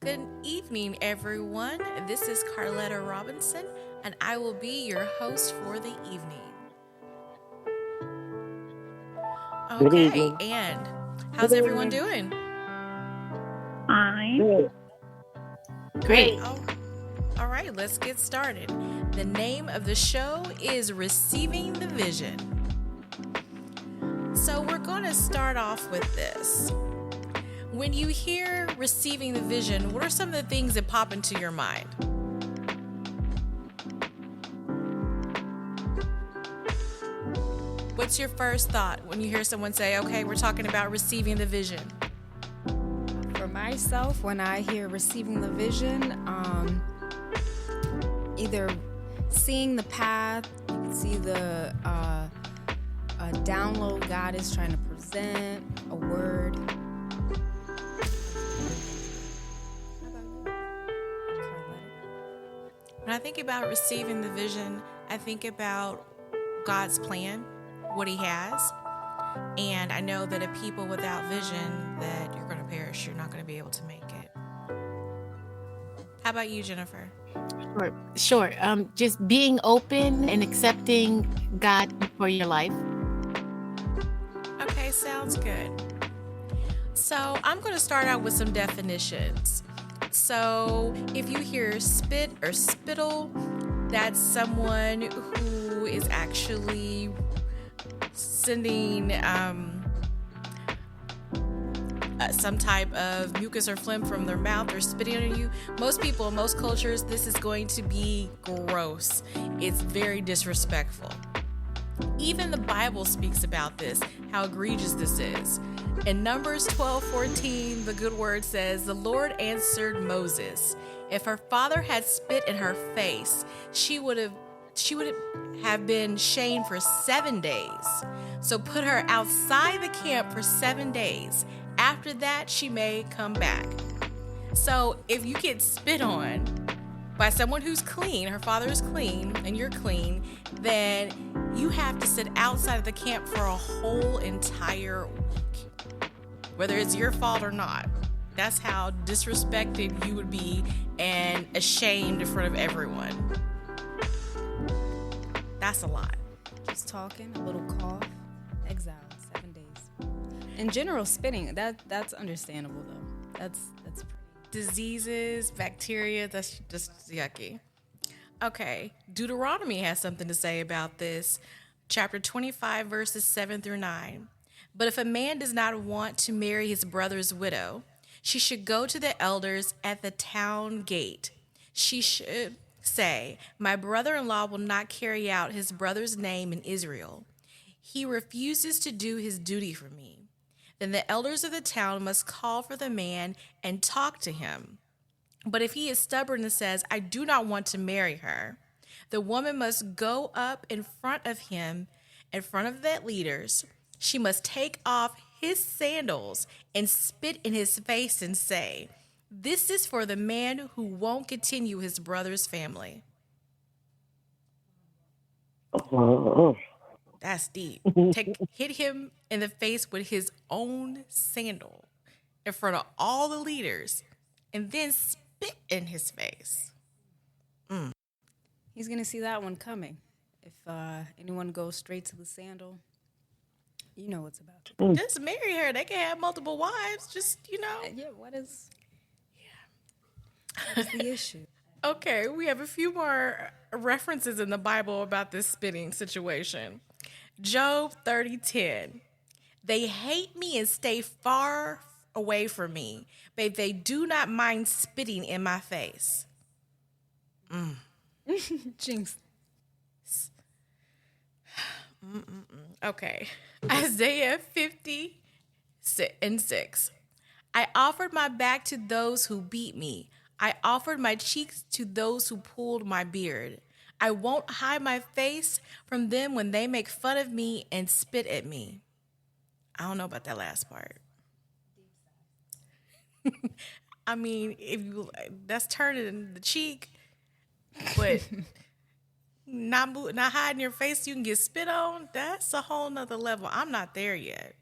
Good evening, everyone. This is Carletta Robinson, and I will be your host for the evening. Good Okay, evening. and how's Good everyone evening. doing? Fine. Good. Great. Oh, all right, let's get started. The name of the show is Receiving the Vision. So, we're going to start off with this. When you hear receiving the vision, what are some of the things that pop into your mind? What's your first thought when you hear someone say, okay, we're talking about receiving the vision? For myself, when I hear receiving the vision, either seeing the path, you can see the download God is trying to present, a word. How about you, Carletta? When I think about receiving the vision, I think about God's plan, what He has. And I know that a people without vision, that you're going to perish. You're not going to be able to make it. How about you, Jennifer? Sure. Just being open and accepting God for your life. Okay, sounds good. So I'm going to start out with some definitions. So if you hear spit or spittle, that's someone who is actually sending some type of mucus or phlegm from their mouth or spitting on you. Most people, most cultures, this is going to be gross. It's very disrespectful. Even the Bible speaks about this, how egregious this is. In Numbers 12:14, the good word says, "The Lord answered Moses, if her father had spit in her face, she would have been shamed for 7 days. So put her outside the camp for 7 days. After that, she may come back." So if you get spit on by someone who's clean, her father is clean, and you're clean, then you have to sit outside of the camp for a whole entire week, whether it's your fault or not. That's how disrespected you would be and ashamed in front of everyone. That's a lot. Just talking, a little cough, exile, 7 days. In general, spitting, that's understandable though. That's pretty. Diseases, bacteria, that's just yucky. Okay, Deuteronomy has something to say about this. Chapter 25, verses 7 through 9. But if a man does not want to marry his brother's widow, she should go to the elders at the town gate. She should say, "My brother-in-law will not carry out his brother's name in Israel. He refuses to do his duty for me." Then the elders of the town must call for the man and talk to him. But if he is stubborn and says, "I do not want to marry her," the woman must go up in front of him, in front of the leaders. She must take off his sandals and spit in his face and say, "This is for the man who won't continue his brother's family." Oh, That's deep. Hit him in the face with his own sandal in front of all the leaders, and then spit in his face. He's gonna see that one coming. If anyone goes straight to the sandal, you know what's about to come. Just marry her. They can have multiple wives. Just, Yeah, what is the issue? Okay, we have a few more references in the Bible about this spitting situation. Job 30:10. They hate me and stay far away from me, but they do not mind spitting in my face. Jinx. Okay. Isaiah 50:6. I offered my back to those who beat me. I offered my cheeks to those who pulled my beard. I won't hide my face from them when they make fun of me and spit at me. I don't know about that last part. I mean, if you that's turning the cheek, but not hiding your face, so you can get spit on. That's a whole nother level. I'm not there yet.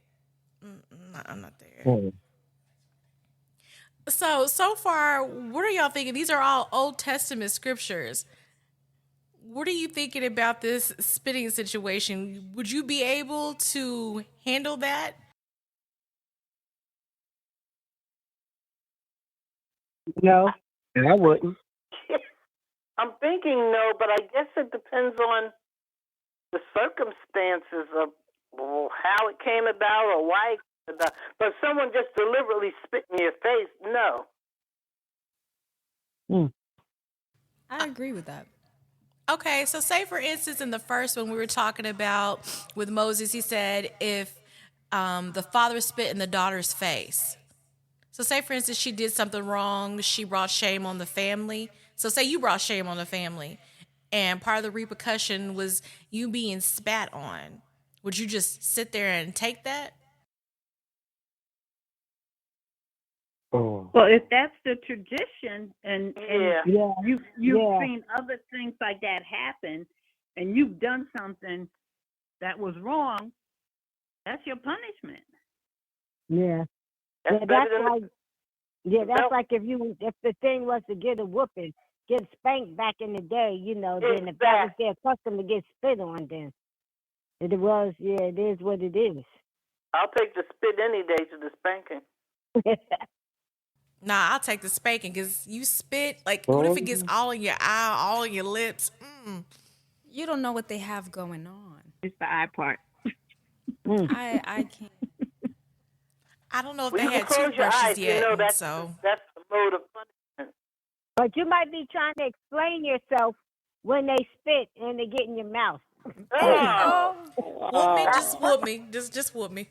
I'm not there. So far, what are y'all thinking? These are all Old Testament scriptures. What are you thinking about this spitting situation? Would you be able to handle that? No, I wouldn't. I'm thinking no, but I guess it depends on the circumstances of how it came about or why it came about. But someone just deliberately spit in your face, no. I agree with that. Okay, so say for instance, in the first one we were talking about with Moses, he said if the father spit in the daughter's face. So say for instance, she did something wrong, she brought shame on the family. So say you brought shame on the family, and part of the repercussion was you being spat on. Would you just sit there and take that? Oh. Well, if that's the tradition, and Yeah. you've seen other things like that happen, and you've done something that was wrong, that's your punishment. Yeah. That's Yeah, better that's than like yeah, that's belt. like if the thing was to get a whooping, get spanked back in the day, then if that was Exactly. their custom to get spit on, then it was, it is what it is. I'll take the spit any day to the spanking. Nah, I'll take the spanking because you spit. Like, what if it gets all in your eye, all in your lips? You don't know what they have going on. It's the eye part. I can't. I don't know if Well, they you can had close your toothbrushes eyes. You yet, know and that's so the mode of punishment. But you might be trying to explain yourself when they spit and they get in your mouth. Oh. whoop me, just whoop me, just whoop me.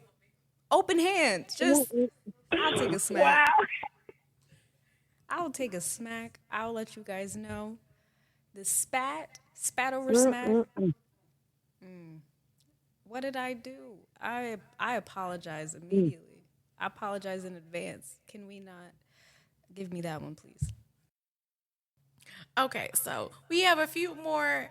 Open hands. Just I'll take a smack. Wow. I'll take a smack. I'll let you guys know. The spat over smack. What did I do? I apologize immediately. I apologize in advance. Can we not give me that one, please? Okay, so we have a few more.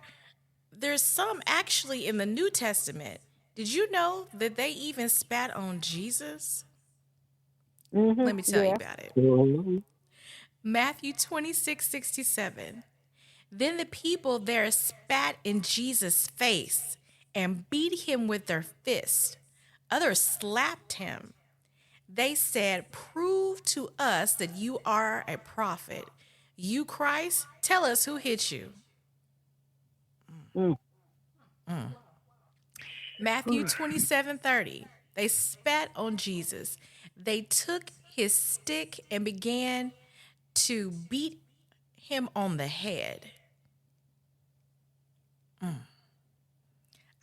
There's some actually in the New Testament. Did you know that they even spat on Jesus? Let me tell you about it. Mhm. Matthew 26:67. Then the people there spat in Jesus' face and beat him with their fists. Others slapped him. They said, "Prove to us that you are a prophet. You, Christ, tell us who hit you." Mm. Matthew 27:30. They spat on Jesus. They took his stick and began to beat him on the head.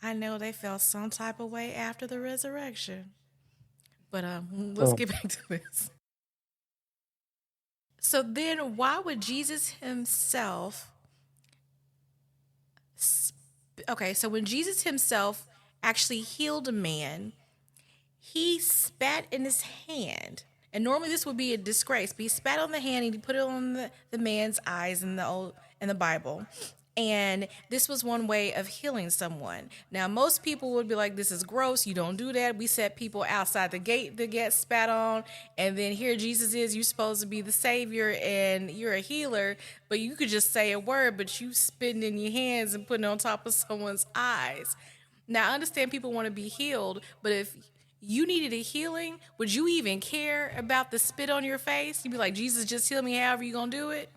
I know they felt some type of way after the resurrection. But let's get back to this. So then why would Jesus himself okay, so when Jesus himself actually healed a man, he spat in his hand. And normally this would be a disgrace, but he spat on the hand and he put it on the man's eyes in the Bible. And this was one way of healing someone. Now, most people would be like, this is gross. You don't do that. We set people outside the gate that get spat on. And then here Jesus is, you're supposed to be the savior and you're a healer. But you could just say a word, but you spitting in your hands and putting it on top of someone's eyes. Now, I understand people want to be healed, but if you needed a healing, would you even care about the spit on your face? You'd be like, Jesus, just heal me however you going to do it?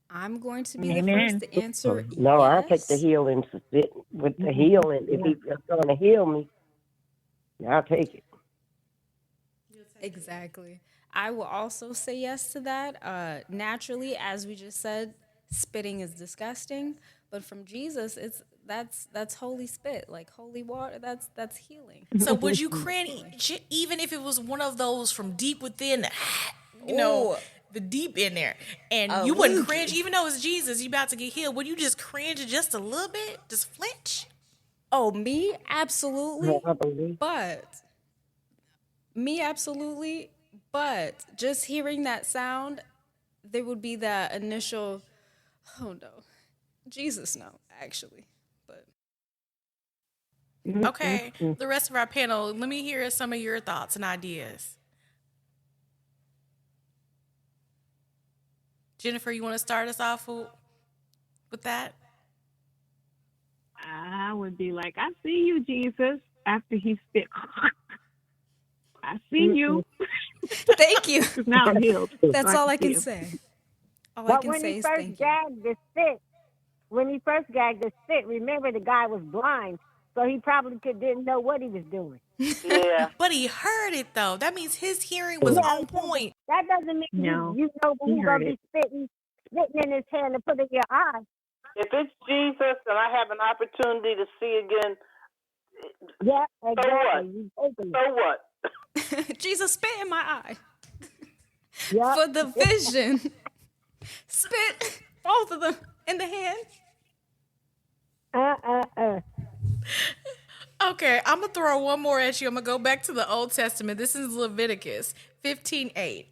I'm going to be the Amen. first to answer No, I'll take the yes. healing with the healing. If he's going to heal me, I'll take it. Exactly. I will also say yes to that. Naturally, as we just said, spitting is disgusting, but from Jesus, that's holy spit, like holy water. That's healing. So would you cringe even if it was one of those from deep within, Ooh. the deep in there, and you wouldn't Loogie. cringe even though it's Jesus, you about to get healed? Would you just cringe just a little bit, just flinch? Oh, me absolutely, Probably. but just hearing that sound, there would be that initial, oh no, Jesus no, actually, but. Okay, the rest of our panel, let me hear some of your thoughts and ideas. Jennifer, you want to start us off with that? I would be like, I see you, Jesus, after he spit. I see you. Thank you. 'Cause now I'm healed. So That's all I see can him. say. All I But can when say he is first thank you. gagged the spit, remember the guy was blind, so he probably didn't know what he was doing. Yeah. But he heard it though. That means his hearing was Yeah, on point. that doesn't mean No, you know he who's heard gonna it. be spitting in his hand and put in your eye. If it's Jesus and I have an opportunity to see again, Yeah, so what? exactly. He's open. So what? Jesus, spit in my eye Yeah. for the vision. Spit both of them in the hand. Okay, I'm gonna throw one more at you. I'm gonna go back to the Old Testament. This is Leviticus 15:8.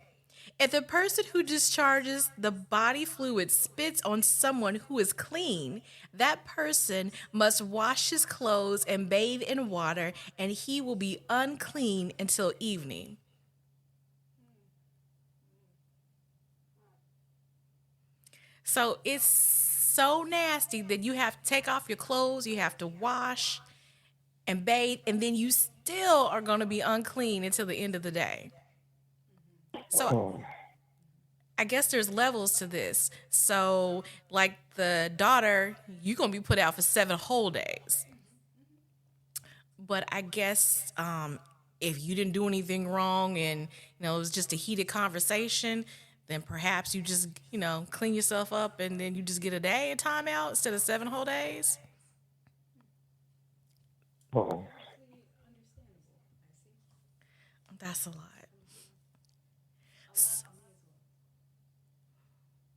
If the person who discharges the body fluid spits on someone who is clean, that person must wash his clothes and bathe in water, and he will be unclean until evening. So it's so nasty that you have to take off your clothes, you have to wash and bathe, and then you still are going to be unclean until the end of the day. So I guess there's levels to this. So, like the daughter, you're going to be put out for 7 whole days. But I guess if you didn't do anything wrong and, it was just a heated conversation, then perhaps you just, clean yourself up and then you just get a day of timeout instead of 7 whole days. That's a lot.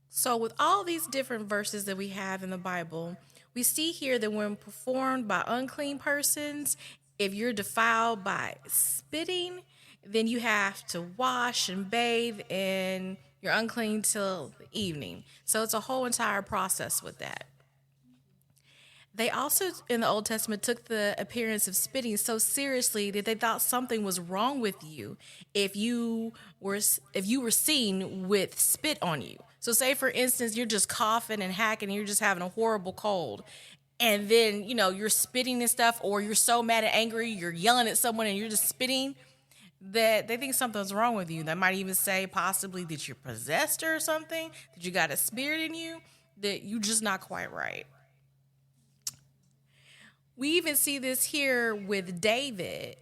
So, with all these different verses that we have in the Bible, we see here that when performed by unclean persons, if you're defiled by spitting, then you have to wash and bathe and you're unclean till the evening. So, it's a whole entire process with that. They also, in the Old Testament, took the appearance of spitting so seriously that they thought something was wrong with you if you were seen with spit on you. So, say for instance, you're just coughing and hacking, and you're just having a horrible cold, and then you're spitting and stuff, or you're so mad and angry, you're yelling at someone, and you're just spitting. That they think something's wrong with you. They might even say possibly that you're possessed or something, that you got a spirit in you, that you're just not quite right. We even see this here with David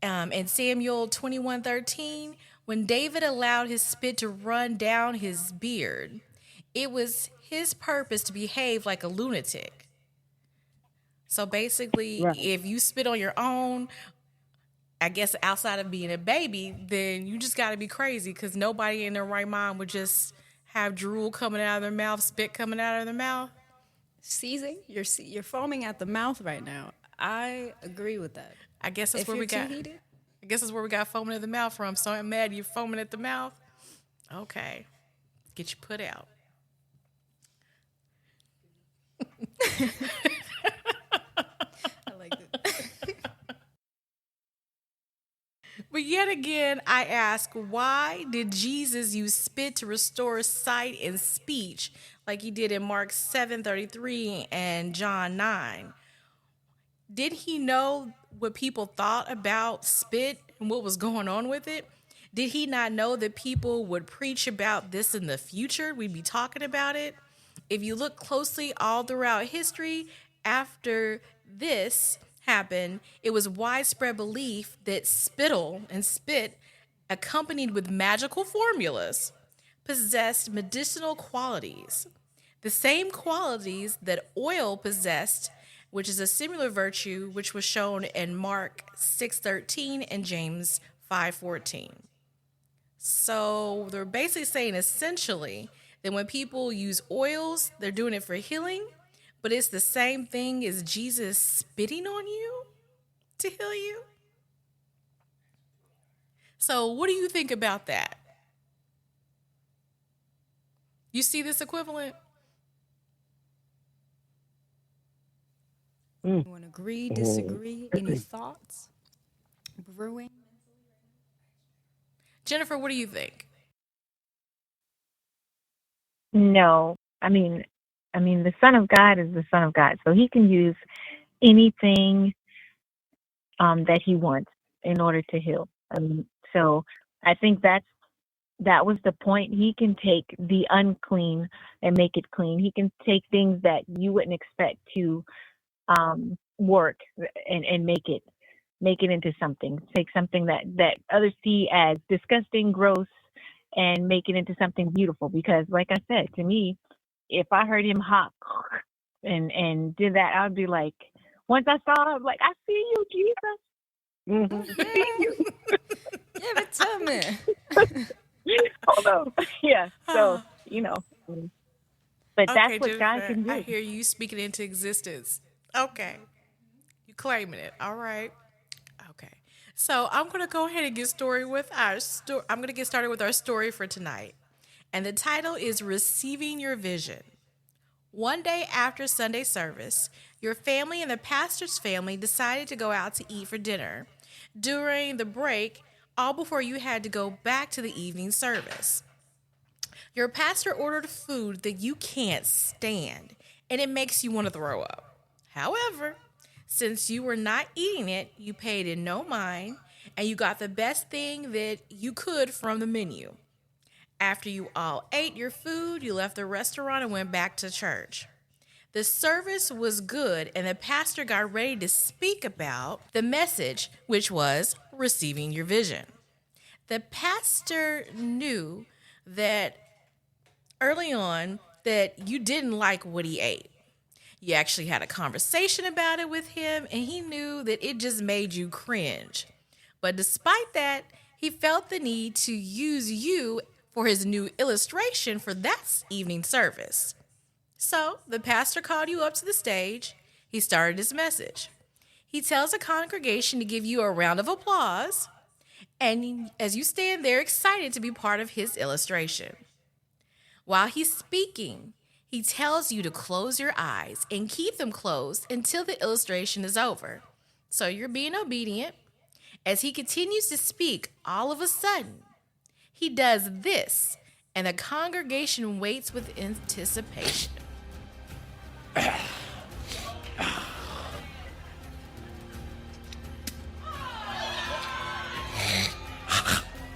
in Samuel 21:13. When David allowed his spit to run down his beard, it was his purpose to behave like a lunatic. So basically, Right. if you spit on your own, I guess outside of being a baby, then you just got to be crazy because nobody in their right mind would just have drool coming out of their mouth, spit coming out of their mouth. Seizing, you're foaming at the mouth right now. I agree with that. I guess that's If where you're we got. too heated, I guess that's where we got foaming at the mouth from. So I'm mad you're foaming at the mouth. Okay, get you put out. I like it. But yet again, I ask, why did Jesus use spit to restore sight and speech like he did in Mark 7:33 and John 9? Did he know what people thought about spit and what was going on with it? Did he not know that people would preach about this in the future? We'd be talking about it. If you look closely all throughout history, after this happened, it was widespread belief that spittle and spit, accompanied with magical formulas, possessed medicinal qualities. The same qualities that oil possessed, which is a similar virtue which was shown in Mark 6:13 and James 5:14. So they're basically saying essentially that when people use oils, they're doing it for healing, but it's the same thing as Jesus spitting on you to heal you. So what do you think about that? You see this equivalent? You want to agree, disagree? Any thoughts? Brewing? Jennifer, what do you think? No, the Son of God is the Son of God, so he can use anything that he wants in order to heal. So I think that was the point. He can take the unclean and make it clean. He can take things that you wouldn't expect to work and make it into something. Take something that others see as disgusting, gross, and make it into something beautiful. Because, like I said, to me, if I heard him hop and did that, I'd be like, once I saw it, I'm like, I see you, Jesus. Mhm. I see you. Give it to me. Hold on. Yeah. So, but that's Okay, what God Jennifer, can I do. hear you speaking into existence. Okay, you claiming it. All right. Okay. So I'm gonna go ahead and get story with our story. I'm gonna get started with our story for tonight, and the title is "Receiving Your Vision." One day after Sunday service, your family and the pastor's family decided to go out to eat for dinner. During the break, all before you had to go back to the evening service. Your pastor ordered food that you can't stand, and it makes you want to throw up. However, since you were not eating it, you paid in no mind, and you got the best thing that you could from the menu. After you all ate your food, you left the restaurant and went back to church. The service was good, and the pastor got ready to speak about the message, which was receiving your vision. The pastor knew that early on that you didn't like what he ate. You actually had a conversation about it with him, and he knew that it just made you cringe. But despite that, he felt the need to use you for his new illustration for that evening service. So the pastor called you up to the stage. He started his message. He tells the congregation to give you a round of applause, and as you stand there excited to be part of his illustration. While he's speaking, he tells you to close your eyes and keep them closed until the illustration is over. So you're being obedient. As he continues to speak, all of a sudden, he does this, and the congregation waits with anticipation.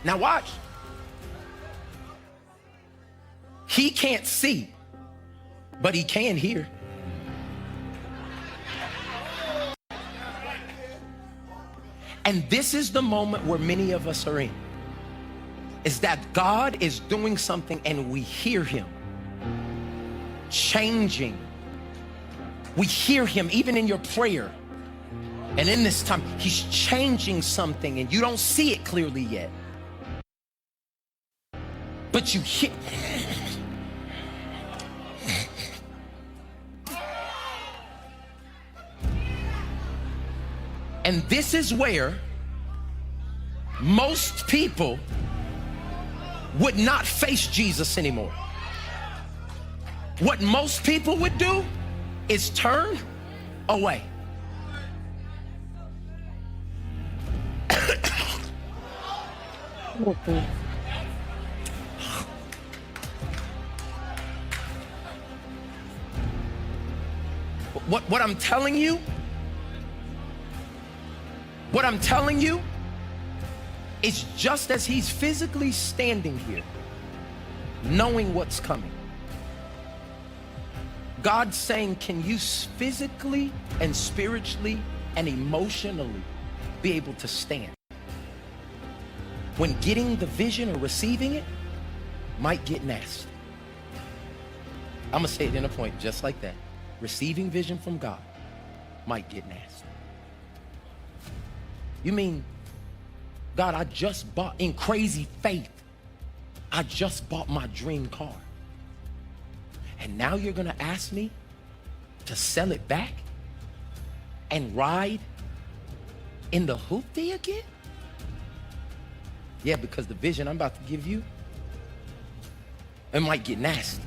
Now watch. He can't see, but he can hear. And this is the moment where many of us are in, is that God is doing something and we hear him changing. We hear him even in your prayer. And in this time, he's changing something and you don't see it clearly yet. But you hear. And this is where most people would not face Jesus anymore. What most people would do is turn away. What I'm telling you, is just as he's physically standing here, knowing what's coming, God's saying, can you physically and spiritually and emotionally be able to stand when getting the vision or receiving it might get nasty? I'm gonna say it in a point just like that. Receiving vision from God might get nasty. You mean, God, I just bought, in crazy faith, I just bought my dream car. And now you're gonna ask me to sell it back and ride in the hoopty again? Yeah, because the vision I'm about to give you, it might get nasty.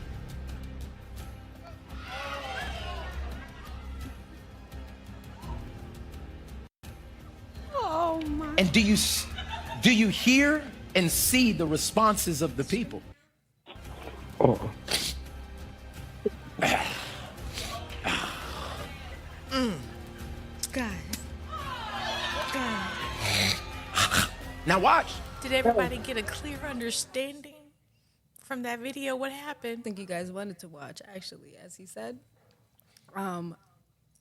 Oh my. And do you hear and see the responses of the people? God. God. Now watch. Did everybody get a clear understanding from that video? What I happened? think you guys wanted to watch, actually, as he said.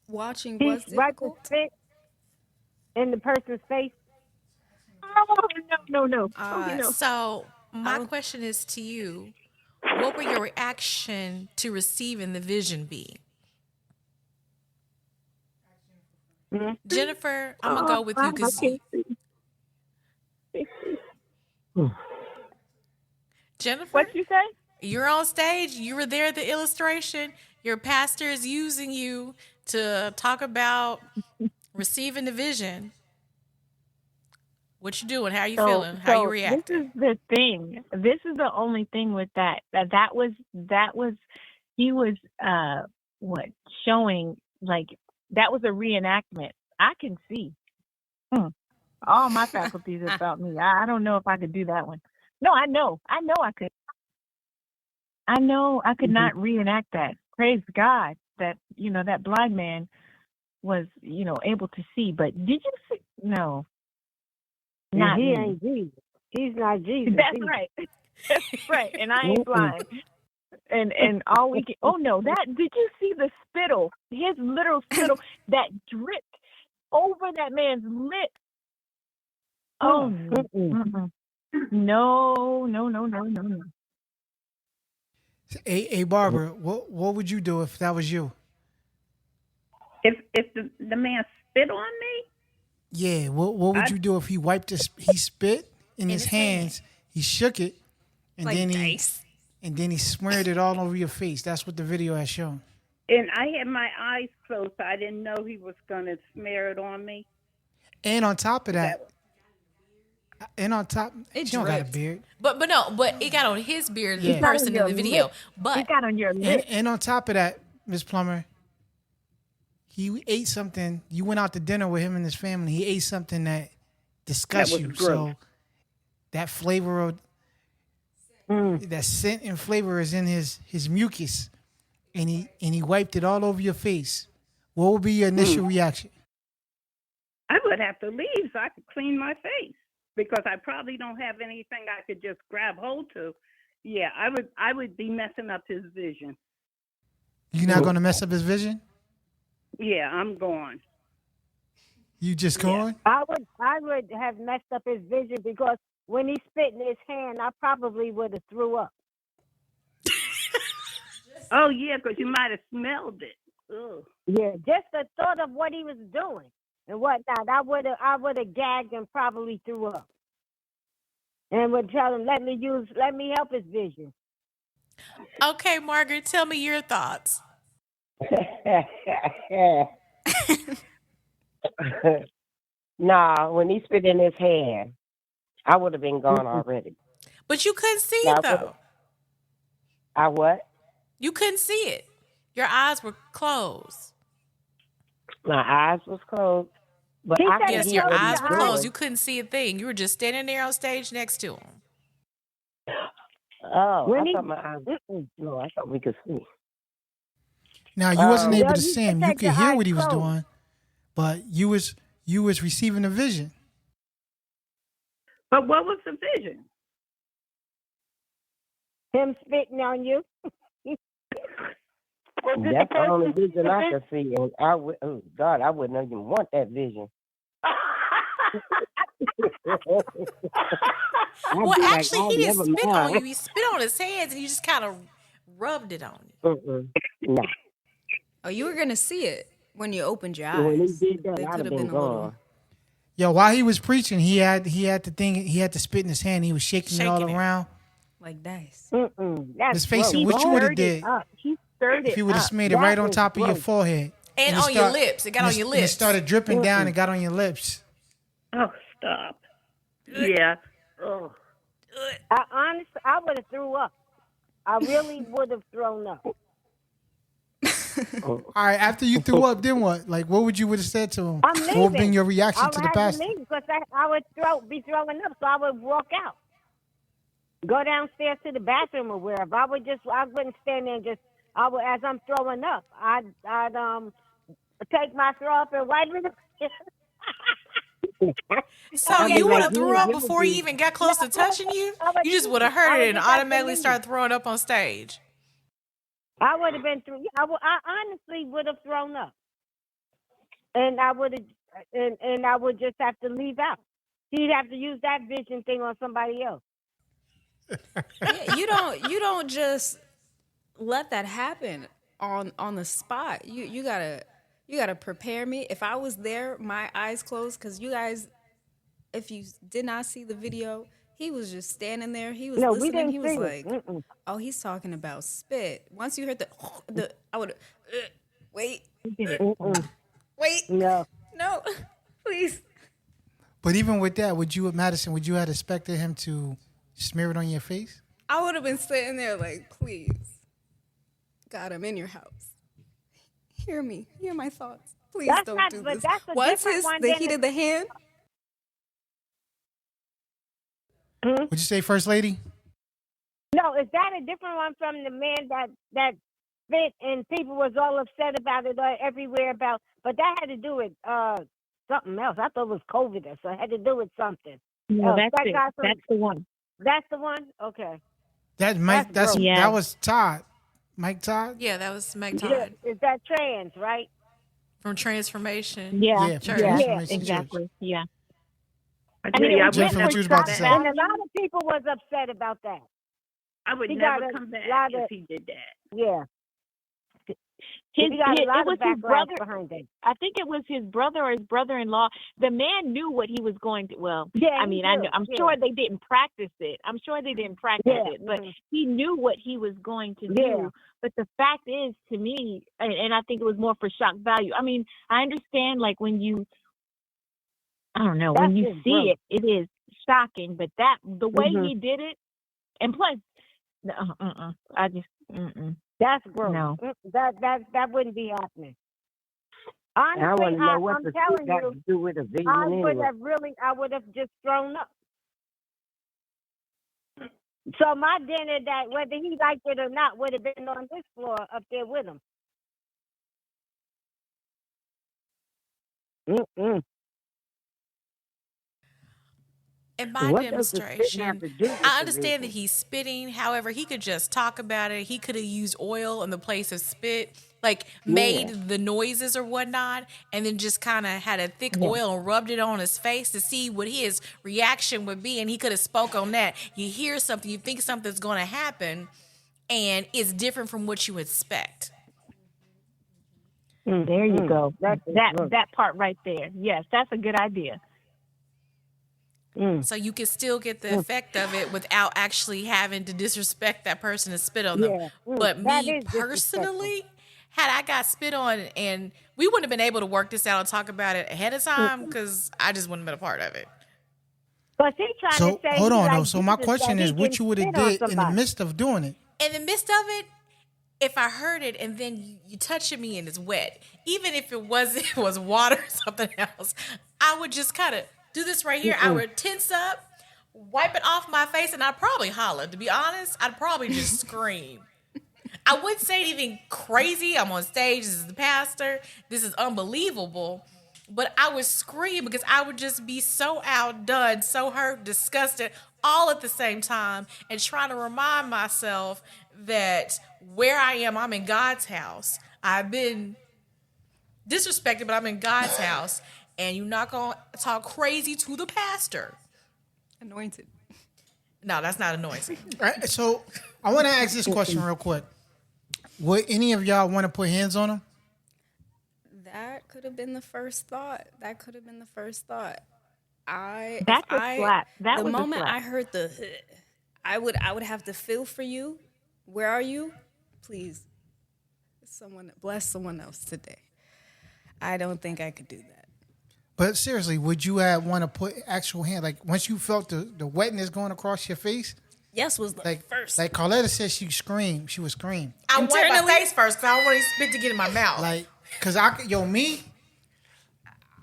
Watching He's was right to difficult. spit in the person's face. Oh, no. Oh, no. So my don't- question is to you: what would your reaction to receiving the vision be? Jennifer, I'm gonna go with you I because can't see. Jennifer, What you say? you're on stage. You were there at the illustration. Your pastor is using you to talk about receiving the vision. What you doing? How you feeling? How you So this reacting? is the thing. This is the only thing with that. That was he was what showing like that was a reenactment. I can see. All my faculties about me. I don't know if I could do that one. No, I know I could. I know I could not reenact that. Praise God that that blind man was able to see. But did you see? No, not He me. ain't Jesus. He's not Jesus. That's right. That's right. And I ain't blind. And all we can. Oh no! That did you see the spittle? His literal spittle that dripped over that man's lip. Oh no! Mm-mm. No. Hey, Barbara, what would you do if that was you? If the man spit on me, Yeah, what would you do if he he spit in his hands, he shook it, and Like then dice. he smeared it all over your face. That's what the video has shown. and I had my eyes closed, so I didn't know he was going to smear it on me. And on top of that, It she don't got a dripped. beard. But it got on his beard, Yeah. the person in your the video. lip. But It got on your lip. And on top of that, Miss Plummer, he ate something. You went out to dinner with him and his family. He ate something that disgusts That was you. gross. So that flavor of that scent and flavor is in his mucus, and he wiped it all over your face. What would be your initial reaction? I would have to leave so I could clean my face because I probably don't have anything I could just grab hold to. Yeah, I would be messing up his vision. You're not going to mess up his vision? Yeah, I'm gone. You just going? I would have messed up his vision because when he spit in his hand, I probably would have threw up. Oh yeah, because you might have smelled it. Ugh. Yeah, just the thought of what he was doing and whatnot, I would have gagged and probably threw up. And would tell him, let me help his vision. okay, Margaret, tell me your thoughts. Nah, when he spit in his hand, I would have been gone already. But you couldn't see Nah, it though. I what? You couldn't see it. Your eyes were closed. My eyes was closed, but He I said could Yes, he hear your what he eyes was were closed. doing. You couldn't see a thing. You were just standing there on stage next to him. Oh, When I he- thought my eyes. No, I thought we could see. Now you wasn't able Yeah, to you see him. said You that could your hear eyes what he was closed. doing, but you was receiving a vision. But what was the vision? Him spitting on you. That's the only vision I could see, and I would. Oh God, I wouldn't even want that vision. Well, actually, he didn't spit on you. He spit on his hands and he just kind of rubbed it on you. No, Oh, you were gonna see it when you opened your when he eyes. did that, There I'd could have have been been a little. gone. Yo, while he was preaching, he had the spit in his hand. He was shaking it all Shaking it. around. Like dice. That's His face, gross. what you would have Stirred it did up. He stirred if it he would have up. smeared it right on is top of your gross. forehead And it on your start- lips. It got and on your and it lips. started dripping down and got on your lips. Oh, stop. Yeah. Oh. Honestly, I would have threw up. I really would have thrown up. All right, after you threw up, then what? Like, what would have said to him? I'm What would have been leaving. your reaction I to would the have to pastor? leave because I would be throwing up, so I would walk out. Go downstairs to the bathroom or wherever. I wouldn't stand there and just as I'm throwing up, I'd take my throw up and wipe it. So Okay, you would so have threw up before he even got close to touching you? You just would have heard it and just have to automatically leave. start throwing up on stage. I would have been through. I honestly would have thrown up, and I would have, and I would just have to leave out. He'd have to use that vision thing on somebody else. Yeah, you don't just let that happen on the spot. You gotta prepare me. If I was there, my eyes closed, because you guys, if you did not see the video, he was just standing there. He was No, we listening. didn't He was see like, it. Mm-mm. "Oh, he's talking about spit." Once you heard the I would wait, Mm-mm. wait, No. no, please. But even with that, Madison, would you have expected him to smear it on your face? I would have been sitting there like, "Please, God, I'm in your house. Hear me. Hear my thoughts. Please That's don't not, do but this." that's a What's different one the than heat of the hand? Would you say First Lady? No, is that a different one from the man that spit and people was all upset about it everywhere about? But that had to do with something else. I thought it was COVID, so it had to do with something. No, that's that it. guy from- That's the one. That's the one. Okay. That Mike. That's gross. Yeah. That was Todd. Mike Todd. Yeah, that was Meg Todd Yeah, is that trans, right? from Transformation. Yeah. Yeah, Church. Yeah. Transformation Exactly. Church. Yeah. I I tell mean, you, it I was would meant Jennifer, for what you was about to shock say? And a value. lot of people was upset about that. I would He never got a come back lot if of- he did that. Yeah. His, He got a lot it was of his backlash brother. behind it. I think it was his brother or his brother-in-law. The man knew what he was going to. Well, Yeah, I he mean, knew, I'm yeah. sure they didn't practice it. I'm sure they didn't practice Yeah, it, but mhm. he knew what he was going to Yeah. do. But the fact is, to me, and I think it was more for shock value. I mean, I understand, like, when you, I don't know, when That's you just see gross. it, it is shocking. But the way Mhm. he did it, and plus, I just, That's gross. No. That wouldn't be happening. I Honestly, want to know what I'm the telling spit got you, to do with a vision I would anyway. have just thrown up. So my dinner, that whether he liked it or not, would have been on this floor up there with him. Mm-mm. In my What does the spit have demonstration, to do with I the understand that vision? he's spitting. However, he could just talk about it. He could have used oil in the place of spit, like made the noises or whatnot, and then just kind of had a thick oil and rubbed it on his face to see what his reaction would be. And he could have spoke on that. You hear something, you think something's going to happen, and it's different from what you expect. there you go. That's That part right there. Yes, that's a good idea. So you can still get the effect of it without actually having to disrespect that person and spit on them. Yeah. But That me is disrespectful. personally, had I got spit on, and we wouldn't have been able to work this out and talk about it ahead of time, because I just wouldn't have been a part of it. But he trying So to say hold he on though. like So my Jesus, question that is, he what can you would have spit on did in the somebody. midst of doing it? In the midst of it, if I heard it and then you touching me and it's wet, even if it was water or something else, I would just kind of do this right here. I would tense up, wipe it off my face, and I'd probably holler. To be honest, I'd probably just scream. I wouldn't say anything crazy. I'm on stage. This is the pastor. This is unbelievable. But I would scream because I would just be so outdone, so hurt, disgusted, all at the same time, and trying to remind myself that where I am, I'm in God's house. I've been disrespected, but I'm in God's house, and you're not going to talk crazy to the pastor. Anointed. No, that's not anointing. All right, so I want to ask this question real quick. Would any of y'all want to put hands on him? That could have been the first thought. That's a slap. That The was a moment slap. I heard the, I would have to feel for you. Where are you? Please, bless someone else today. I don't think I could do that. But seriously, would you want to put actual hand, like once you felt the wetness going across your face? Yes was the Like first. like Carletta said, she screamed. She would scream. I wipe my Internally- face first because I don't want to spit to get in my mouth. Like, cause me,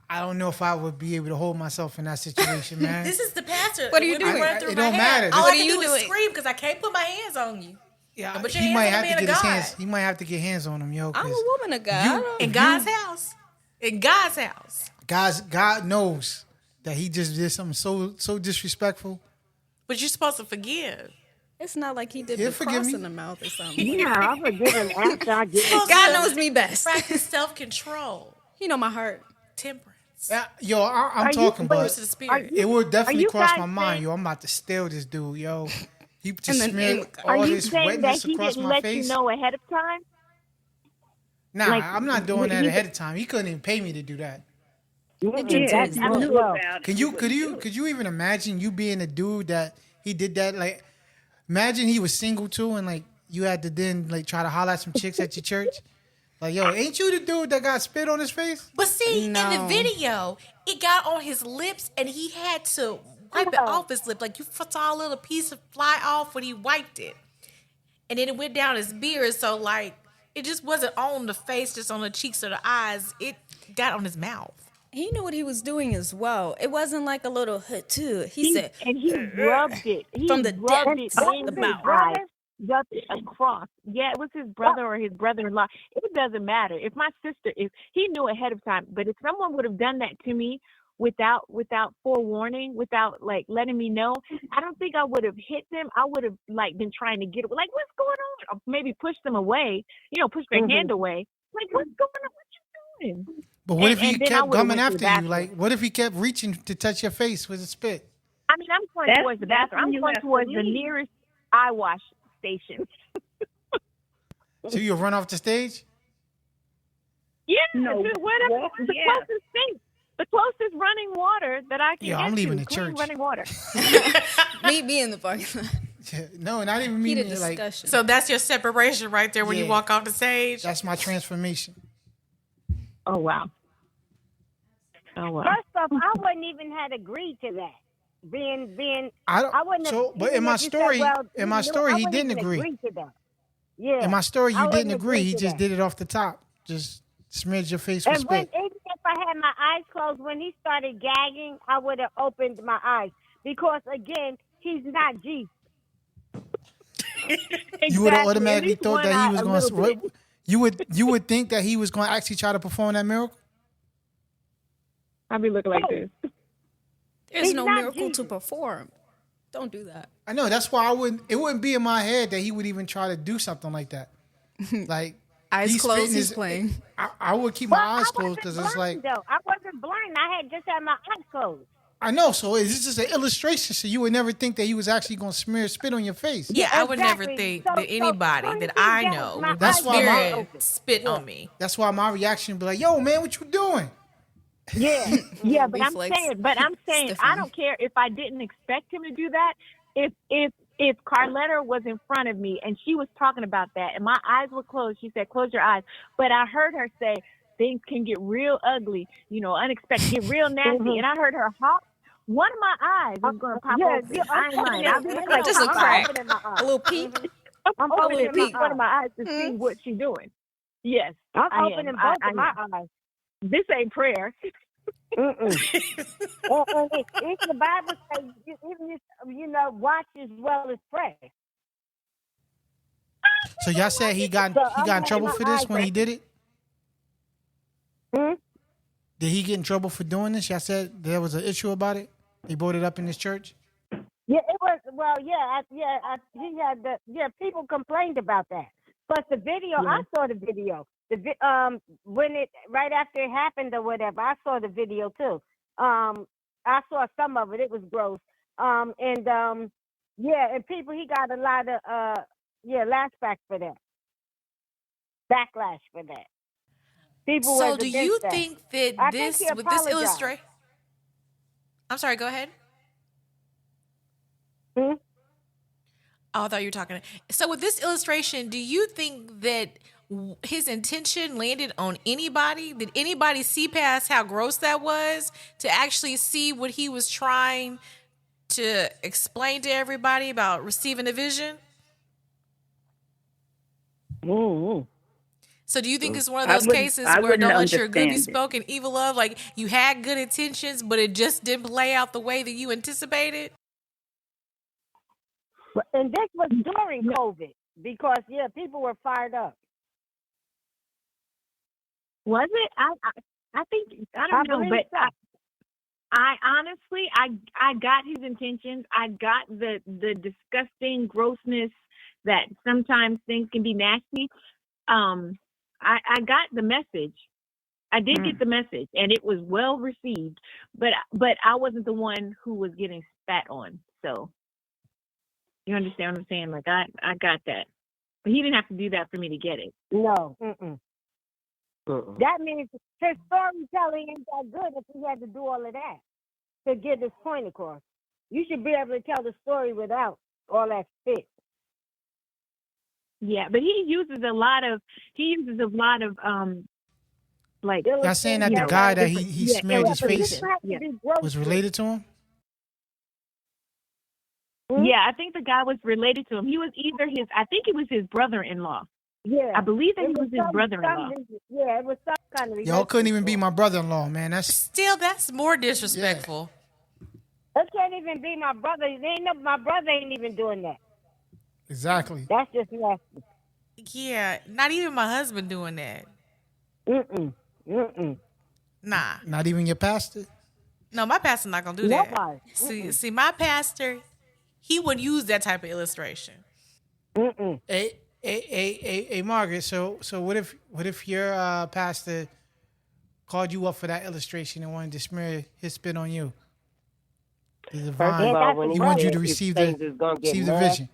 I don't know if I would be able to hold myself in that situation, man. This is the pastor. What are you When doing? run through It my don't head, matter. All What I are can you do is doing? scream because I can't put my hands on you. Yeah, Put your he might hands on have the to man get of his God. hands. He might have to get hands on him, yo. I'm a 'cause woman of God. I don't- In God's house. In God's house. God knows that he just did something so disrespectful. But you're supposed to forgive. It's not like he did He'll the forgive cross me. in the mouth or something. Yeah, I forgive him after I get it. Supposed God to knows me best. practice self-control, He know my heart. temperance. Yo, I'm Are you talking, wait, but Fruits of the spirit. it would definitely you cross guys my mind, saying- yo. I'm about to steal this dude, yo. He In just the name smeared of God. Are all you this saying that wetness he across didn't my let face. you know ahead of time? Nah, Like, I'm not doing that he- ahead of time. He couldn't even pay me to do that. It drew to Yeah, his if you blood. knew about it. Could you even imagine you being a dude that he did that? Like, imagine he was single too, and like you had to then like try to holler at some chicks at your church. Like, yo, ain't you the dude that got spit on his face? But see, in the No. video, it got on his lips and he had to wipe it off his lip. Like you saw a little piece of fly off when he wiped it. And then it went down his beard. So like it just wasn't on the face, just on the cheeks or the eyes. It got on his mouth. He knew what he was doing as well. It wasn't like a little hut too. He said and he rubbed it. He from the rubbed depths it of in the his mouth. eye, rubbed it across. Yeah, it was his brother or his brother-in-law. It doesn't matter. If my sister, if he knew ahead of time, but if someone would have done that to me without forewarning, without like letting me know, I don't think I would have hit them. I would have like been trying to get like, what's going on? Or maybe push them away. Push their hand away. Like, what's going on? What you doing? But what if he and then I kept would've coming went to the after you? bathroom. Like, what if he kept reaching to touch your face with a spit? I mean, I'm going That's- towards the that's bathroom. when I'm you going have to towards the leave. nearest eye wash station. So you run off the stage? Yeah, No, dude, whatever. walk- The yeah. closest thing, the closest running water that I can Yo, get I'm leaving to. the Clean church. running water. meet me in the parking lot. No, not even me. Heated Like, discussion. So that's your separation right there when you Yeah. walk off the stage. that's my transformation. Oh wow. Oh wow. First off, I wouldn't even had agreed to that. I wouldn't have. So, but even in my if you said, story, well, in my you know, story, I he wouldn't didn't even agree. to that. Yeah. In my story, I you wouldn't didn't agree. He to just that. did it off the top. Just smeared your face with And when, spit. even if I had my eyes closed, when he started gagging, I would have opened my eyes because again, he's not Jesus. You would have Exactly. At automatically least thought one that eye, he was a going little to. bit. You would think that he was going to actually try to perform that miracle. I'll be looking like this. There's He's no not miracle to Jesus. perform. Don't do that. I know. That's why I wouldn't. It wouldn't be in my head that he would even try to do something like that. Like Eyes he's closed, spitting he's his- playing. I would keep my Well, eyes I closed wasn't because it's like blind, though. I wasn't blind. I had just had my eyes closed. I know. So it's just an illustration. So you would never think that he was actually going to smear spit on your face. Yeah, I would never Exactly. think So- that anybody so that he I got know my would That's why my- spirit spit on me. That's why my reaction would be like, "Yo, man, what you doing?" Yeah, yeah, but Reflex. I'm saying, I Stiffen. don't care if I didn't expect him to do that. If Carletta was in front of me and she was talking about that and my eyes were closed, she said, "Close your eyes." But I heard her say things can get real ugly, unexpected, get real nasty, and I heard her hop. One of my eyes is gonna pop Yeah, open. yeah, I ain't lying. I'll be looking like Just a Popeye. crack. Opening my eyes. A little peep. I'm opening opening my one of my eyes to Mm-hmm. see what she's doing. Yes, I'm I am. opening I both of my am. eyes. This ain't prayer. And it's the Bible says, even if, watch as well as pray. So y'all said he got So in I'm trouble having for my this eyes when he open. did it. Hmm? Did he get in trouble for doing this? Y'all said there was an issue about it. He brought it up in his church. Yeah, it was. Well, he had people complained about that. Plus the video, I saw the video. When it right after it happened or whatever, I saw the video too. I saw some of it. It was gross. And people, he got a lot of lashback for that. Backlash for that. People So was do against you that. think that I think this he with this apologized. illustration? I'm sorry. Go ahead. Hmm? Oh, I thought you were talking. So with this illustration, do you think that his intention landed on anybody? Did anybody see past how gross that was to actually see what he was trying to explain to everybody about receiving a vision? Mm-hmm. So do you think it's one of I those wouldn't- cases I where wouldn't don't let your good be understand it. spoken evil of? Like you had good intentions, but it just didn't play out the way that you anticipated? And this was during COVID. because people were fired up. Was it? I think I don't know, believe but so. I honestly I got his intentions. I got the disgusting grossness that sometimes things can be nasty. I got the message. I did get the message, and it was well received. But I wasn't the one who was getting spat on. So you understand what I'm saying? Like I got that, but he didn't have to do that for me to get it. No. That means his storytelling ain't that good if he had to do all of that to get his point across. You should be able to tell the story without all that spit. Yeah, but he uses a lot of like Y'all saying that the guy that he smeared his face was related to him? Yeah, I think the guy was related to him. He was either I think it was his brother-in-law. Yeah. I believe that he was his brother-in-law. Yeah, it was some kind of Y'all couldn't even be my brother-in-law, man. That's more disrespectful. It can't even be my brother. My brother ain't even doing that. Exactly. That's just nasty. Yeah, not even my husband doing that. Nah. Not even your pastor? No, my pastor not gonna do that. See, my pastor, he would use that type of illustration. Hey, Margaret. So what if your pastor called you up for that illustration and wanted to smear his spit on you? The divine, he wanted you to receive the vision.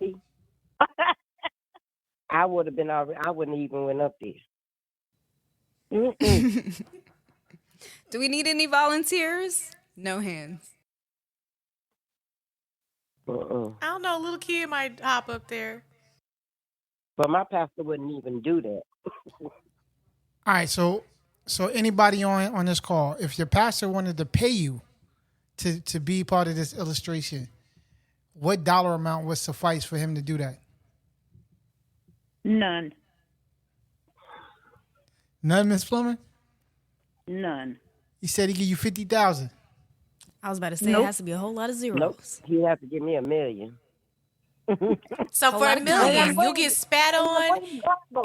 I would have been already. I wouldn't even went up there. Do we need any volunteers? No hands. I don't know. A little kid might hop up there. But my pastor wouldn't even do that. All right, so anybody on this call, if your pastor wanted to pay you to be part of this illustration, what dollar amount would suffice for him to do that? None. None, Miss Plummer? None. He said he give you 50,000. I was about to say it has to be a whole lot of zeros. Nope. He have to give me $1 million. So for $1 million, you'll get spat on,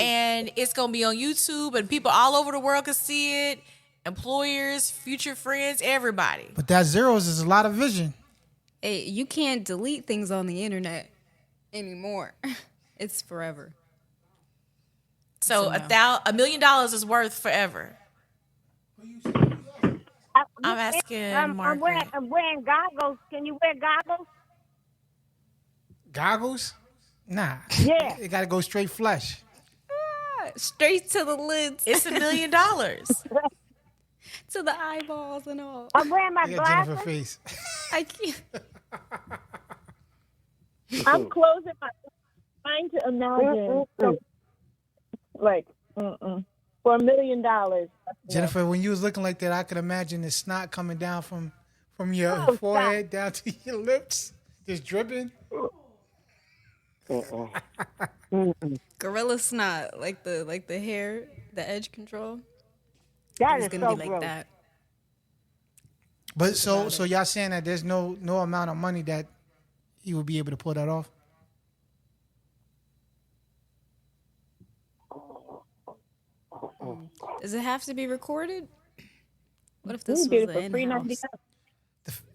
and it's gonna be on YouTube, and people all over the world can see it. Employers, future friends, everybody. But that zeros is a lot of vision. Hey, you can't delete things on the internet anymore. It's forever. So $1 million is worth forever. I'm asking Margaret. I'm wearing goggles. Can you wear goggles? Goggles? Nah. Yeah. It got to go straight flush. Straight to the lids. It's $1 million. To the eyeballs and all. I'm wearing my glasses. Jennifer face. I can't. I'm closing my trying to imagine for $1 million. Jennifer, when you was looking like that, I could imagine the snot coming down from your forehead down to your lips, just dripping. Gorilla snot, like the hair, the edge control. That is gonna be gross. like that. But so y'all saying that there's no amount of money that he would be able to pull that off? Does it have to be recorded? What if this was the in-house?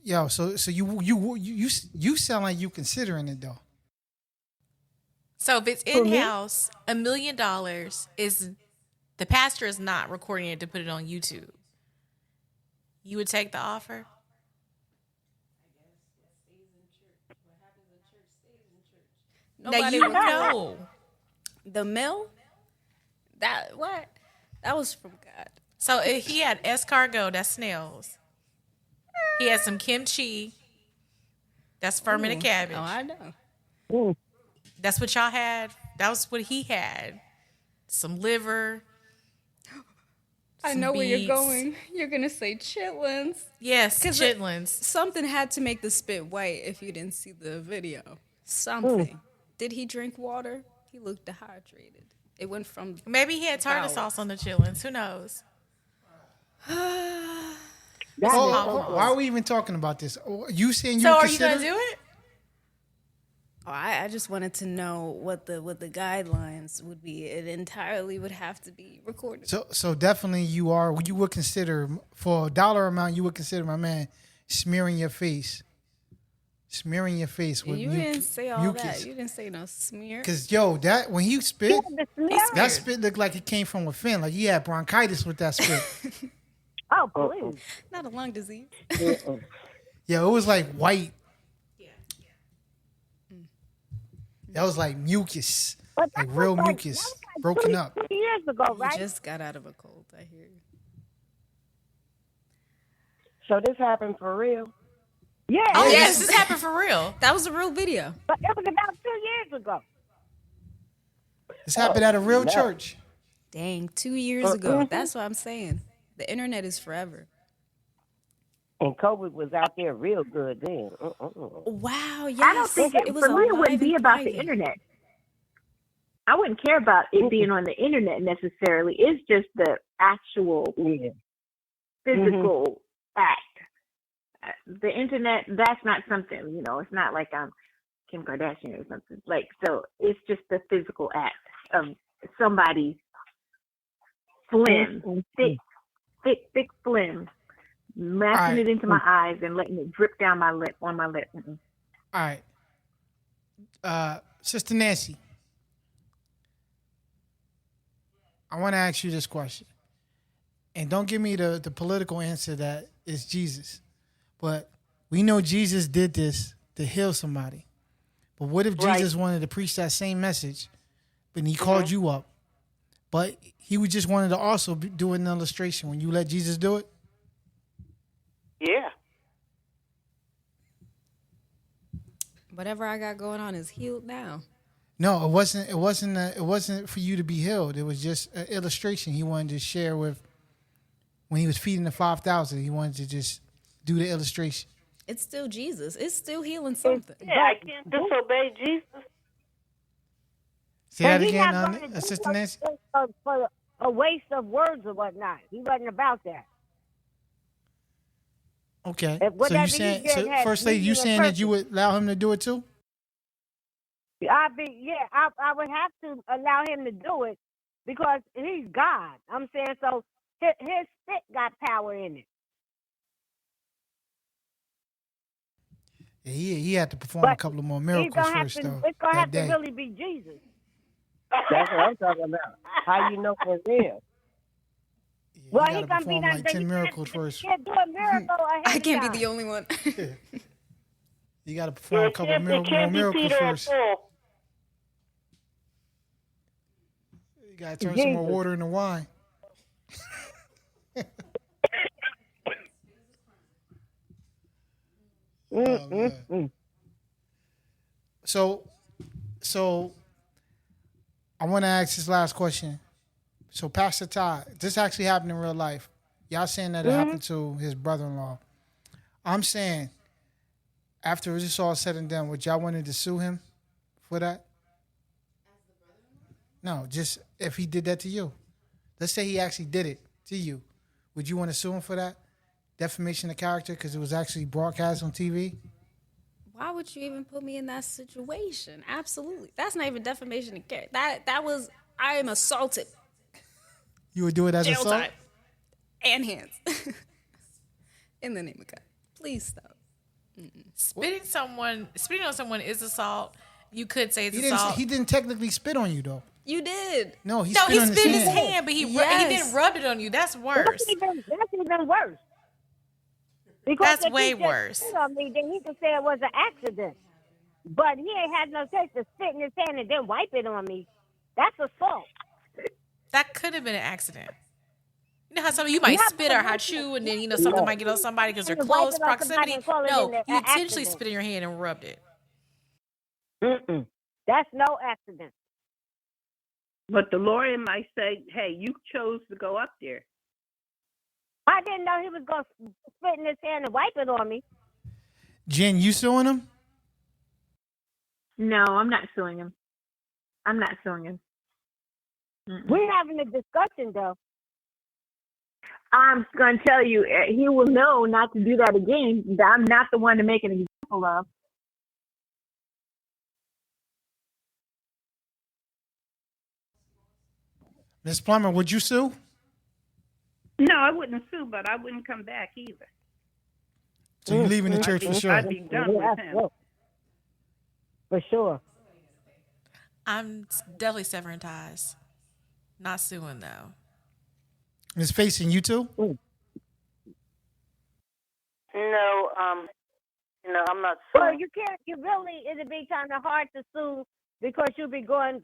Yo, so you sound like you considering it though. So if it's in-house, $1 million is the pastor is not recording it to put it on YouTube. You would take the offer? Nobody now would know. The mill? That was from God. So he had escargot, that's snails. He had some kimchi, that's fermented cabbage. Oh, I know. That's what y'all had. That was what he had. Some liver. I know where you're going. You're going to say chitlins. Yes, chitlins. Something had to make the spit white if you didn't see the video. Something. Did he drink water? He looked dehydrated. It went from... Maybe he had tartar sauce on the chitlins. Who knows? Why are we even talking about this? You saying you So are consider? you going to do it? Oh, I just wanted to know what the guidelines would be. It entirely would have to be recorded. So definitely you would consider, for a dollar amount, you would consider my man smearing your face. Smearing your face with You didn't say all mucus. that. You didn't say no smear. Cause that when he spit, He that smeared. spit looked like it came from within. Like he had bronchitis with that spit. Oh, please. Not a lung disease. Yeah, it was like white. That was like mucus, But like that real was mucus, that was broken two, up. 2 years ago, You right? just got out of a cold. I hear you. So this happened for real? Yeah. Oh, it yes, was- this happened for real. That was a real video. But it was about 2 years ago. This happened at a real no. church. Dang, 2 years ago. That's what I'm saying. The internet is forever. And COVID was out there real good then. Wow, yes. I don't think it was for me it alive wouldn't be and about the thriving. internet. I wouldn't care about it being on the internet necessarily. It's just the actual Yeah. physical act. The internet, that's not something, it's not like I'm Kim Kardashian or something. Like, so it's just the physical act of somebody's phlegm, thick phlegm, mashing Alright. it into my eyes and letting it drip down my lip, on my lip. Mm-mm. All right, Sister Nancy, I want to ask you this question, and don't give me the political answer that is Jesus, but we know Jesus did this to heal somebody. But what if Jesus wanted to preach that same message, but he called you up, but he would just wanted to also do an illustration? When you let Jesus do it? Yeah. Whatever I got going on is healed now. No, it wasn't. It wasn't for you to be healed. It was just an illustration he wanted to share with. When he was feeding the 5,000, he wanted to just do the illustration. It's still Jesus. It's still healing something. Yeah, I can't disobey Jesus. Say that And he again, not gonna do Sister it Nancy. for a waste of words or whatnot. He wasn't about that. Okay. If So whatever you he saying, did so had first lady, you meaning and saying that you purpose. would allow him to do it too? I would have to allow him to do it because he's God. I'm saying so. His spit got power in it. Yeah, he had to perform a couple of more He's miracles gonna have first, to. though. It's gonna that have day. to really be Jesus. That's what I'm talking about. How you know for real? Yeah, Well, you he got to gonna be perform done. like 10 miracles first. Can't do a miracle ahead I of can't be time. the only one. You got to perform a couple of more can't be miracles Peter or first. Paul. You got to turn some more water into wine. Oh, man. So I want to ask this last question. So Pastor Todd, this actually happened in real life. Y'all saying that it happened to his brother-in-law. I'm saying, after this all said and done, would y'all wanted to sue him for that? No, just if he did that to you. Let's say he actually did it to you. Would you want to sue him for that? Defamation of character because it was actually broadcast on TV? Why would you even put me in that situation? Absolutely. That's not even defamation of character. That was, I am assaulted. You would do it as Jail assault? time. And hands. In the name of God. Please stop. Spitting on someone is assault. You could say it's He assault. didn't technically spit on you, though. You did. No, he No, spit he on spit in his his hand. hand, but he Yes. didn't rub it on you. That's worse. That's even worse. Because That's if way he just worse. spit on me, then he could say it was an accident. But he ain't had no sense to spit in his hand and then wipe it on me. That's assault. That could have been an accident. You know how you might Yeah, spit or hot shoe, and then something might get on somebody because they're You wipe close it on somebody proximity. and call it No, an you intentionally accident. spit in your hand and rubbed it. That's no accident. But the lawyer might say, hey, you chose to go up there. I didn't know he was going to spit in his hand and wipe it on me. Jen, you suing him? No, I'm not suing him. Mm-mm. We're having a discussion, though. I'm going to tell you, he will know not to do that again. I'm not the one to make an example of. Miss Plummer, would you sue? No, I wouldn't sue, but I wouldn't come back either. So you leaving the church for sure? I'd be done with him. For sure. I'm definitely severing ties. Not suing though. Miss Facing, you too? No, I'm not Well, suing. you can't. You really, it'd be kind of hard to sue because you'll be going.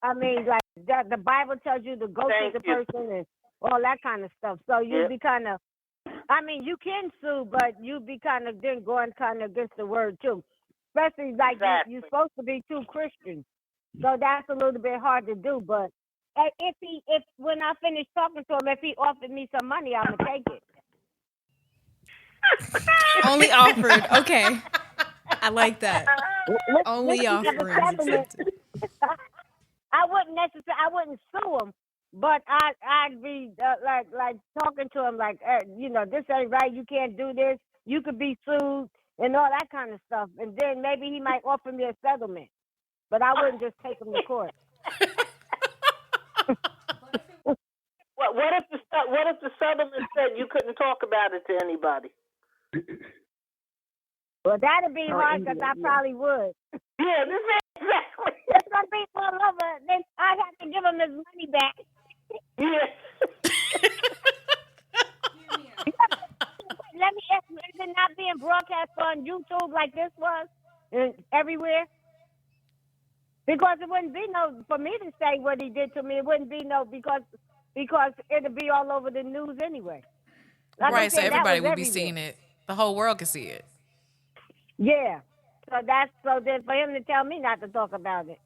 I mean, like that. The Bible tells you to go Thank to the you. person and all that kind of stuff. So you'd be kind of. I mean, you can sue, but you'd be kind of then going kind of against the word too. Especially like Exactly. you're supposed to be two Christians, so that's a little bit hard to do. But if when I finish talking to him, if he offered me some money, I'm gonna take it. Only offered. Okay. I like that. Only Let's have a offerings settlement. accepted. I wouldn't sue him, but I'd be like talking to him like, this ain't right. You can't do this. You could be sued and all that kind of stuff. And then maybe he might offer me a settlement, but I wouldn't just take him to court. What if the settlement said you couldn't talk about it to anybody? Well, that'd be hard because I probably would. Yeah, this is exactly. If some people all over, then I'd have to give him his money back. Yeah. Let me ask you, is it not being broadcast on YouTube like this was and everywhere? Because it wouldn't be no, for me to say what he did to me, it wouldn't be no, because it'd be all over the news anyway. Like Right, so said, everybody would be everywhere. seeing it. The whole world could see it. Yeah. So then for him to tell me not to talk about it.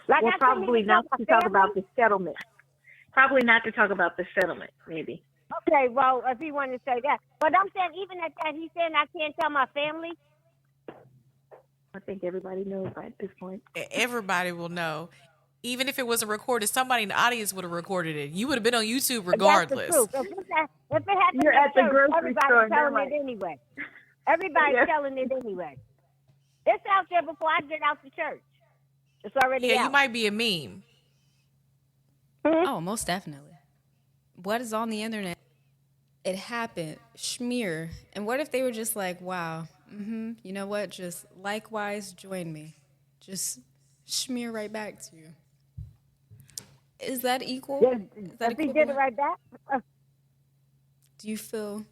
Like Well, I couldn't probably even not tell to my talk about family. the settlement. Probably not to talk about the settlement, maybe. Okay, well, if he wanted to say that. But I'm saying, even at that, he's saying I can't tell my family. I think everybody knows at this point. Everybody will know. Even if it wasn't recorded, somebody in the audience would have recorded it. You would have been on YouTube regardless. That's the truth. If it happened You're at at the church, grocery everybody's store, telling they're it anyway. Everybody's telling it anyway. It's out there before I get out to church. It's already Yeah, out. you might be a meme. Oh, most definitely. What is on the internet? It happened. Schmear. And what if they were just like, wow, you know what? Just likewise join me. Just schmear right back to you. Is that equal? Yes, Is that if he did it right back. Do you feel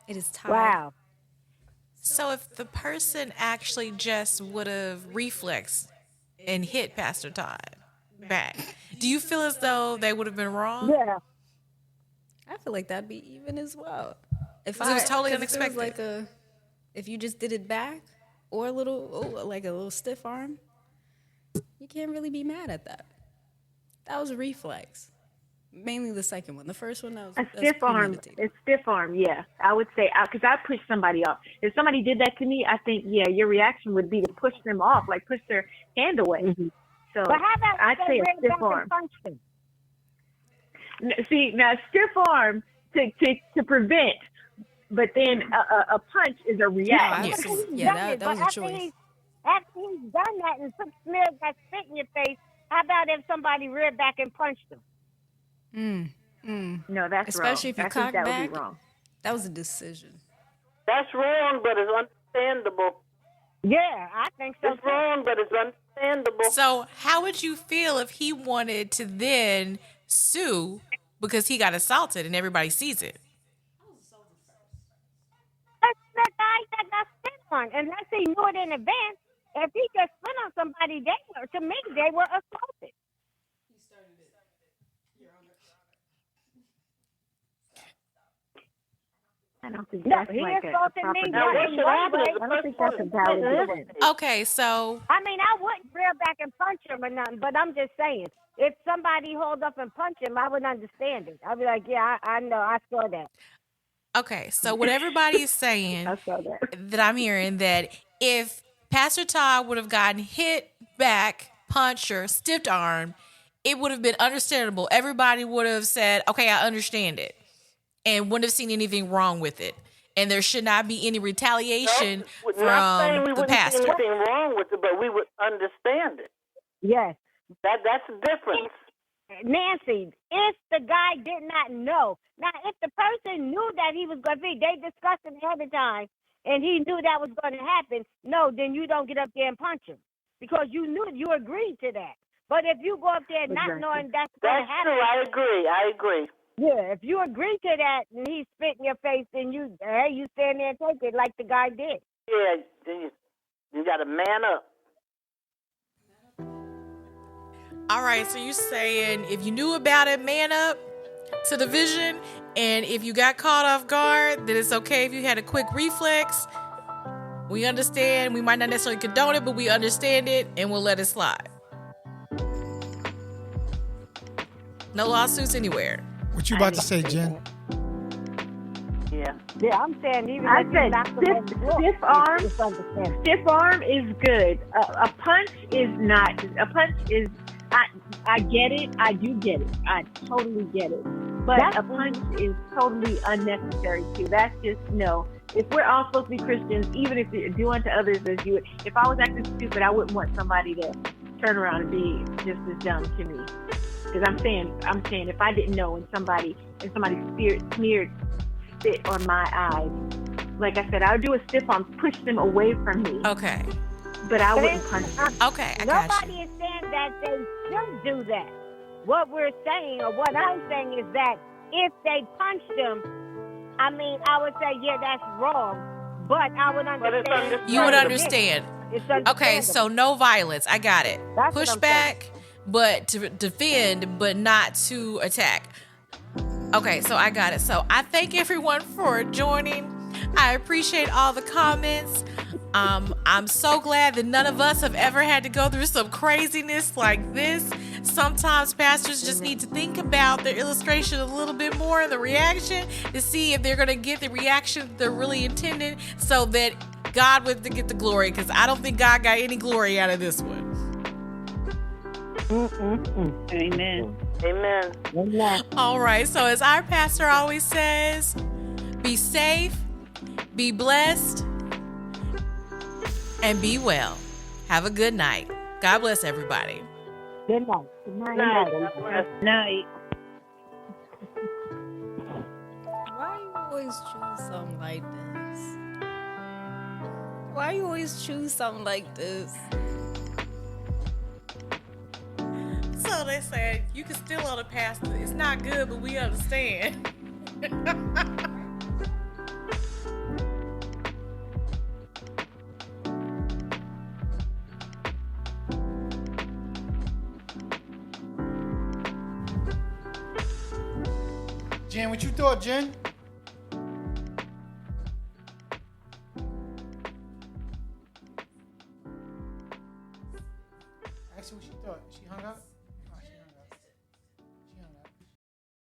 it is tied? Wow. So if the person actually just would have reflexed and hit Pastor Todd back, do you feel as though they would have been wrong? Yeah. I feel like that'd be even as well. If It was totally 'cause if it was unexpected. if you just did it back or a little stiff arm, you can't really be mad at that. That was a reflex. Mainly the second one. The first one, that was Stiff arm. premeditated. It's stiff arm, yeah. I would say, because I push somebody off. If somebody did that to me, I think, yeah, your reaction would be to push them off, like push their hand away. Mm-hmm. So But how about I'd say a ran stiff back arm. and punched him? See, now stiff arm to prevent, but then a punch is a reaction. Yes. Yeah, that was a choice. After he's done that and smeared that spit in your face, how about if somebody reared back and punched him? No, that's Especially wrong. if you I think cock that would back. be wrong. That was a decision. That's wrong, but it's understandable. Yeah, I think so. It's wrong, but it's understandable. So how would you feel if he wanted to then sue because he got assaulted and everybody sees it? That's the guy that got spit on, unless he knew it in advance. If he just spit on somebody, to me, they were assaulted. I don't think No, that's he like a assaulted proper me. Now, what in should one happen way. is the I don't think that's a person valid spitting defense. his Okay, so I mean, I wouldn't rear back and punch him or nothing, but I'm just saying, if somebody hold up and punch him, I would understand it. I'd be like, yeah, I know, I saw that. okay, so what everybody is saying I saw that. that I'm hearing that if Pastor Todd would have gotten hit back, punched, or stiff arm, it would have been understandable. Everybody would have said, okay, I understand it, and wouldn't have seen anything wrong with it. and there should not be any retaliation Not saying from we the wouldn't see pastor. anything wrong with it, but we would understand it. Yes. That's the difference. Nancy, if the guy did not know, now if the person knew that he was going to be, they discussed it ahead of time, and he knew that was going to happen, no, then you don't get up there and punch him because you knew, you agreed to that. But if you go up there not knowing that's going to happen. That's true. I agree. Yeah, if you agree to that and he spit in your face, then you stand there and take it like the guy did. Yeah, then you got to man up. All right, so you're saying if you knew about it, man up to the vision, and if you got caught off guard, then it's okay if you had a quick reflex. We understand. We might not necessarily condone it, but we understand it, and we'll let it slide. No lawsuits anywhere. What you about to say, Jen? Yeah. Yeah, I'm saying even I if you said knock them on the floor, it's understandable. stiff arm is good. A punch is not. A punch is. I get it. I do get it. I totally get it. But a punch is totally unnecessary too. That's just no. If we're all supposed to be Christians, even if you do unto others as you would. If I was acting stupid, I wouldn't want somebody to turn around and be just as dumb to me. Because I'm saying if I didn't know and somebody smeared spit on my eyes, like I said, I would do a stiff arm, push them away from me. Okay. But I wouldn't punch them. Okay, I got Nobody you. is saying that they should do that. What we're saying, or what I'm saying, is that if they punched him, I mean, I would say, yeah, that's wrong. But I would understand. You would understand. Okay, so no violence. I got it. Push back, but to defend, but not to attack. Okay, so I got it. So I thank everyone for joining. I appreciate all the comments. I'm so glad that none of us have ever had to go through some craziness like this. Sometimes pastors just need to think about their illustration a little bit more and the reaction to see if they're going to get the reaction they're really intended so that God would get the glory, because I don't think God got any glory out of this one. Amen. Amen. All right, so as our pastor always says, be safe, be blessed, and be well. Have a good night. God bless everybody. Good night. Good night. Good night. Why you always choose something like this? Why you always choose something like this? So they said you can still on the pastor. It's not good, but we understand. Jen, what you thought, Jen? Ask her what she thought. She hung up?